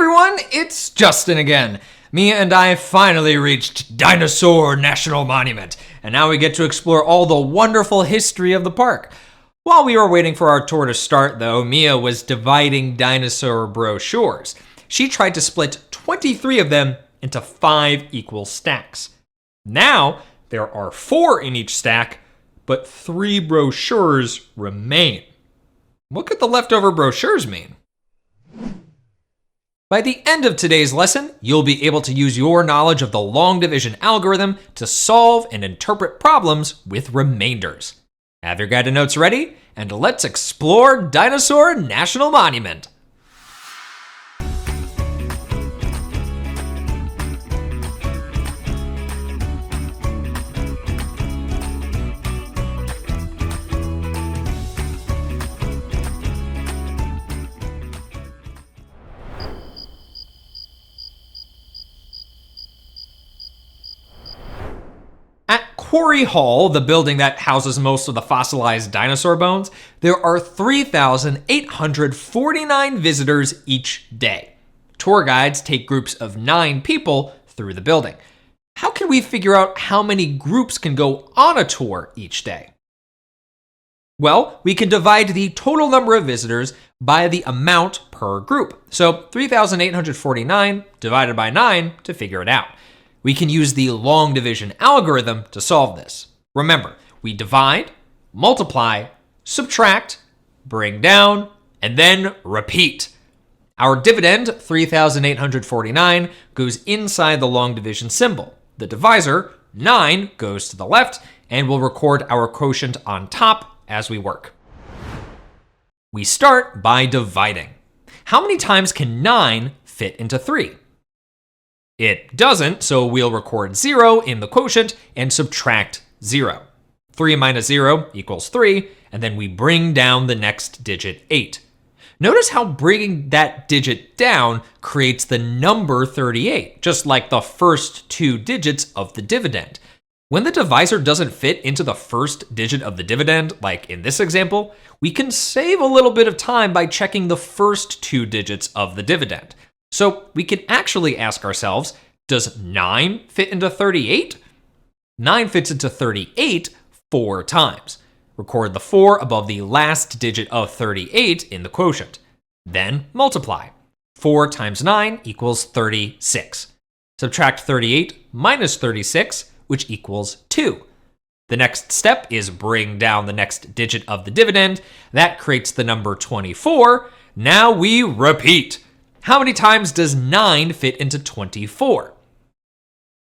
everyone, it's Justin again. Mia and I finally reached Dinosaur National Monument, and now we get to explore all the wonderful history of the park. While we were waiting for our tour to start, though, Mia was dividing dinosaur brochures. She tried to split 23 of them into 5 equal stacks. Now, there are 4 in each stack, but 3 brochures remain. What could the leftover brochures mean? By the end of today's lesson, you'll be able to use your knowledge of the long division algorithm to solve and interpret problems with remainders. Have your guided notes ready, and let's explore Dinosaur National Monument. Quarry Hall, the building that houses most of the fossilized dinosaur bones, there are 3,849 visitors each day. Tour guides take groups of 9 people through the building. How can we figure out how many groups can go on a tour each day? Well, we can divide the total number of visitors by the amount per group. So 3,849 divided by 9 to figure it out. We can use the long division algorithm to solve this. Remember, we divide, multiply, subtract, bring down, and then repeat. Our dividend, 3,849, goes inside the long division symbol. The divisor, 9, goes to the left, and we'll record our quotient on top as we work. We start by dividing. How many times can 9 fit into 3? It doesn't, so we'll record 0 in the quotient and subtract 0. 3 minus 0 equals 3, and then we bring down the next digit, 8. Notice how bringing that digit down creates the number 38, just like the first 2 digits of the dividend. When the divisor doesn't fit into the first digit of the dividend, like in this example, we can save a little bit of time by checking the first 2 digits of the dividend. So we can actually ask ourselves, does 9 fit into 38? 9 fits into 38 4 times. Record the 4 above the last digit of 38 in the quotient. Then multiply. 4 times 9 equals 36. Subtract 38 minus 36, which equals 2. The next step is bring down the next digit of the dividend. That creates the number 24. Now we repeat. How many times does 9 fit into 24?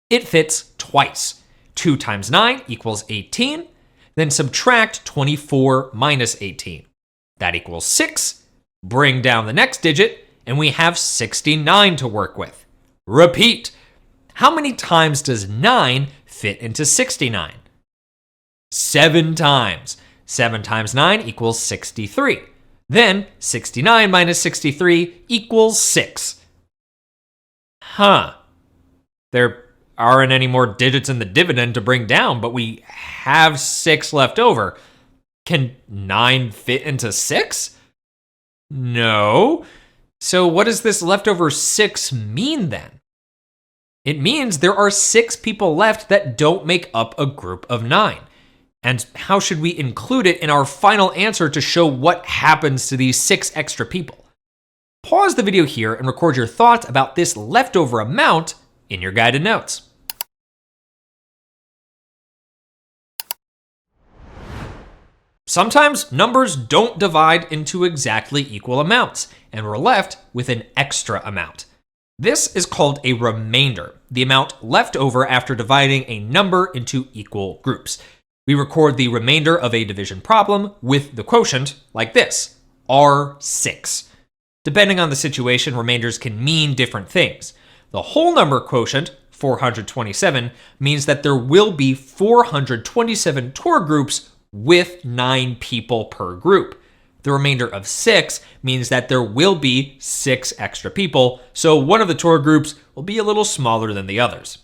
It fits twice. 2 times 9 equals 18. Then subtract 24 minus 18. That equals 6. Bring down the next digit, and we have 69 to work with. Repeat. How many times does 9 fit into 69? 7 times. 7 times 9 equals 63. Then 69 minus 63 equals 6. There aren't any more digits in the dividend to bring down, but we have 6 left over. Can 9 fit into 6? No. So what does this leftover 6 mean then? It means there are 6 people left that don't make up a group of 9. And how should we include it in our final answer to show what happens to these 6 extra people? Pause the video here and record your thoughts about this leftover amount in your guided notes. Sometimes numbers don't divide into exactly equal amounts, and we're left with an extra amount. This is called a remainder, the amount left over after dividing a number into equal groups. We record the remainder of a division problem with the quotient like this, R6. Depending on the situation, remainders can mean different things. The whole number quotient, 427, means that there will be 427 tour groups with 9 people per group. The remainder of 6 means that there will be 6 extra people, so one of the tour groups will be a little smaller than the others.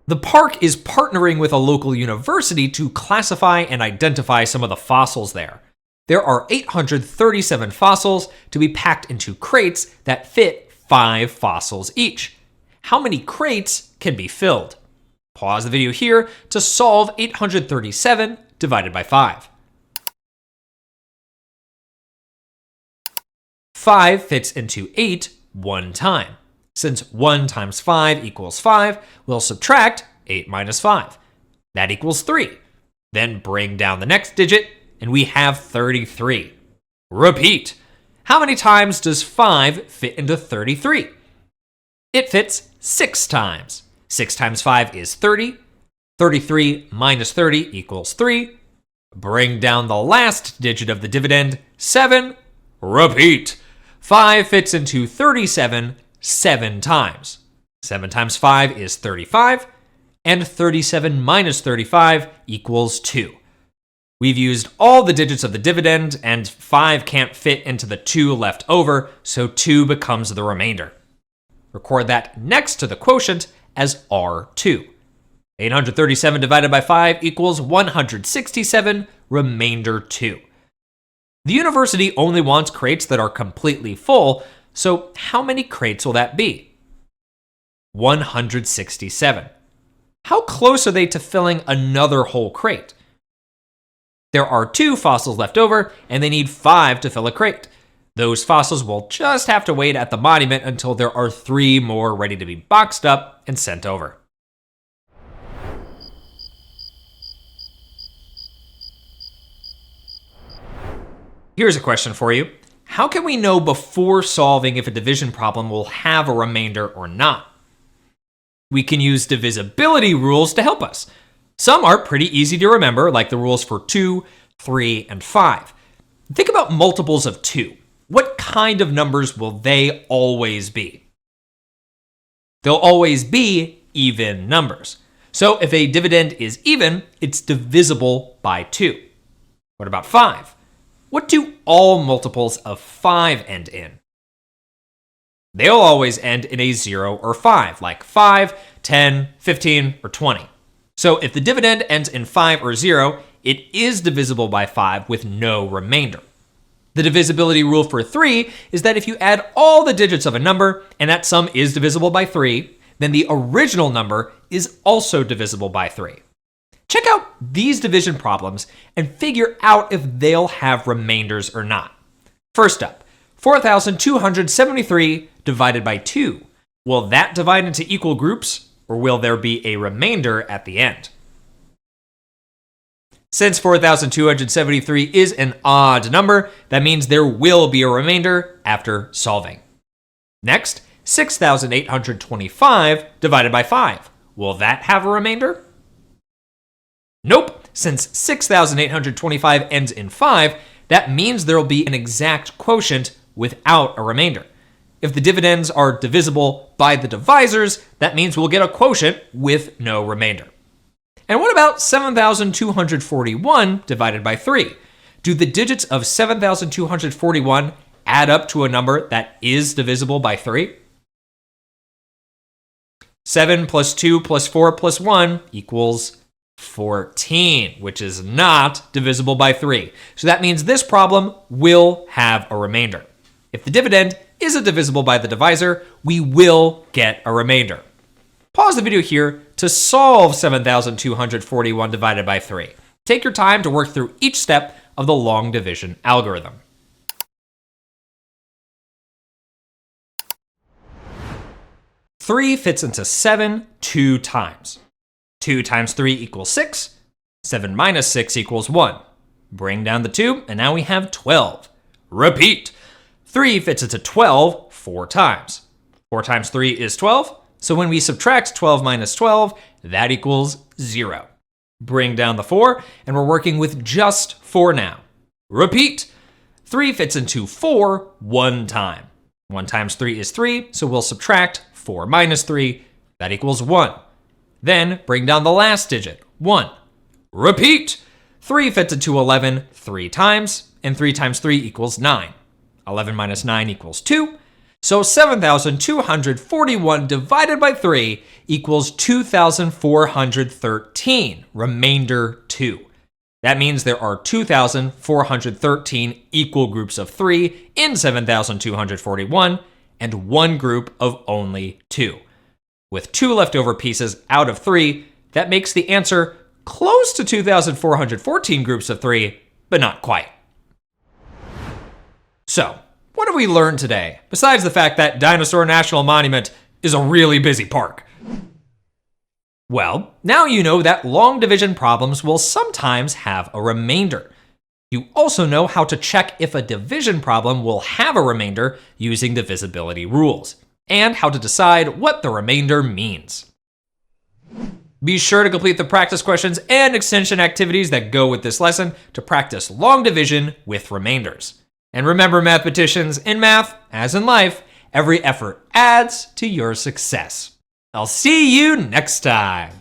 The park is partnering with a local university to classify and identify some of the fossils there. There are 837 fossils to be packed into crates that fit 5 fossils each. How many crates can be filled? Pause the video here to solve 837 divided by 5. 5 fits into 8 one time. Since 1 times 5 equals 5, we'll subtract 8 minus 5. That equals 3. Then bring down the next digit, and we have 33. Repeat. How many times does 5 fit into 33? It fits 6 times. 6 times 5 is 30. 33 minus 30 equals 3. Bring down the last digit of the dividend, 7. Repeat. 5 fits into 37 7 times. 7 times 5 is 35, and 37 minus 35 equals 2. We've used all the digits of the dividend, and 5 can't fit into the 2 left over, so 2 becomes the remainder. Record that next to the quotient as R2. 837 divided by 5 equals 167, remainder 2. The university only wants crates that are completely full, so how many crates will that be? 167. How close are they to filling another whole crate? There are 2 fossils left over, and they need 5 to fill a crate. Those fossils will just have to wait at the monument until there are 3 more ready to be boxed up and sent over. Here's a question for you. How can we know before solving if a division problem will have a remainder or not? We can use divisibility rules to help us. Some are pretty easy to remember, like the rules for 2, 3, and 5. Think about multiples of 2. What kind of numbers will they always be? They'll always be even numbers. So if a dividend is even, it's divisible by 2. What about 5? What do all multiples of 5 end in? They'll always end in a 0 or 5, like 5, 10, 15, or 20. So if the dividend ends in 5 or 0, it is divisible by 5 with no remainder. The divisibility rule for 3 is that if you add all the digits of a number and that sum is divisible by 3, then the original number is also divisible by 3. Check out these division problems and figure out if they'll have remainders or not. First up, 4,273 divided by 2. Will that divide into equal groups, or will there be a remainder at the end? Since 4,273 is an odd number, that means there will be a remainder after solving. Next, 6,825 divided by 5. Will that have a remainder? Nope. Since 6,825 ends in 5, that means there will be an exact quotient without a remainder. If the dividends are divisible by the divisors, that means we'll get a quotient with no remainder. And what about 7,241 divided by 3? Do the digits of 7,241 add up to a number that is divisible by 3? 7 plus 2 plus 4 plus 1 equals 14, which is not divisible by 3. So that means this problem will have a remainder. If the dividend isn't divisible by the divisor, we will get a remainder. Pause the video here to solve 7,241 divided by 3. Take your time to work through each step of the long division algorithm. Three fits into 7 2 times. 2 times 3 equals 6. 7 minus 6 equals 1. Bring down the 2, and now we have 12. Repeat. 3 fits into 12 4 times. 4 times 3 is 12. So when we subtract 12 minus 12, that equals 0. Bring down the 4, and we're working with just 4 now. Repeat. 3 fits into 4 1 time. 1 times 3 is 3, so we'll subtract 4 minus 3. That equals 1. Then bring down the last digit, 1. Repeat. 3 fits into 11 3 times, and 3 times 3 equals 9. 11 minus 9 equals 2. So 7,241 divided by 3 equals 2,413, remainder 2. That means there are 2,413 equal groups of 3 in 7,241 and one group of only 2. With 2 leftover pieces out of 3, that makes the answer close to 2,414 groups of 3, but not quite. So, what have we learned today, besides the fact that Dinosaur National Monument is a really busy park? Well, now you know that long division problems will sometimes have a remainder. You also know how to check if a division problem will have a remainder using divisibility rules, and how to decide what the remainder means. Be sure to complete the practice questions and extension activities that go with this lesson to practice long division with remainders. And remember, mathematicians, in math, as in life, every effort adds to your success. I'll see you next time.